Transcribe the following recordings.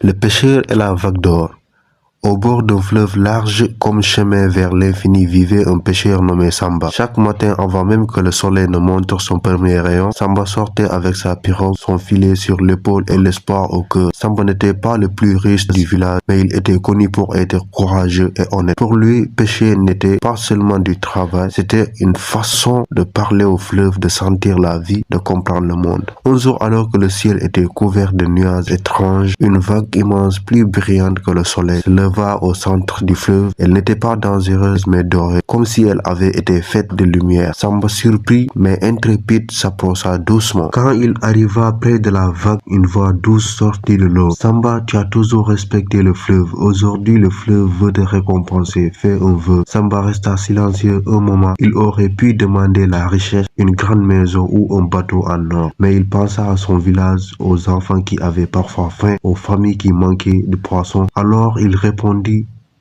Le pêcheur et la vague d'or. Au bord d'un fleuve large comme chemin vers l'infini vivait un pêcheur nommé Samba. Chaque matin, avant même que le soleil ne montre son premier rayon, Samba sortait avec sa pirogue, son filet sur l'épaule et l'espoir au cœur. Samba n'était pas le plus riche du village, mais il était connu pour être courageux et honnête. Pour lui, pêcher n'était pas seulement du travail, c'était une façon de parler au fleuve, de sentir la vie, de comprendre le monde. Un jour, alors que le ciel était couvert de nuages étranges, une vague immense, plus brillante que le soleil, va au centre du fleuve. Elle n'était pas dangereuse mais dorée, comme si elle avait été faite de lumière. Samba, surpris mais intrépide, s'approcha doucement. Quand il arriva près de la vague, une voix douce sortit de l'eau. Samba, tu as toujours respecté le fleuve. Aujourd'hui, le fleuve veut te récompenser. Fais un vœu. Samba resta silencieux un moment. Il aurait pu demander la richesse, une grande maison ou un bateau en or. Mais il pensa à son village, aux enfants qui avaient parfois faim, aux familles qui manquaient de poissons. Alors il répondit: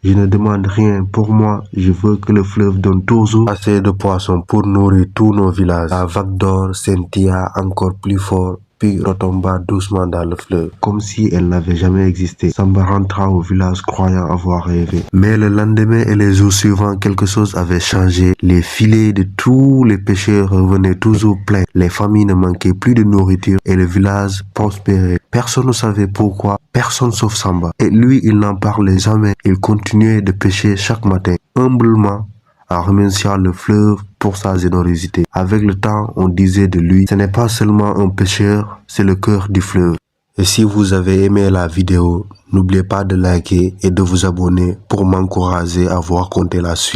je ne demande rien pour moi, je veux que le fleuve donne toujours assez de poissons pour nourrir tous nos villages. La vague d'or scintilla encore plus fort, puis retomba doucement dans le fleuve, comme si elle n'avait jamais existé. Samba rentra au village croyant avoir rêvé. Mais le lendemain et les jours suivants, quelque chose avait changé. Les filets de tous les pêcheurs revenaient toujours pleins. Les familles ne manquaient plus de nourriture et le village prospérait. Personne ne savait pourquoi, personne sauf Samba. Et lui, il n'en parlait jamais. Il continuait de pêcher chaque matin, humblement, en remerciant le fleuve pour sa générosité. Avec le temps, on disait de lui, ce n'est pas seulement un pêcheur, c'est le cœur du fleuve. Et si vous avez aimé la vidéo, n'oubliez pas de liker et de vous abonner pour m'encourager à vous raconter la suite.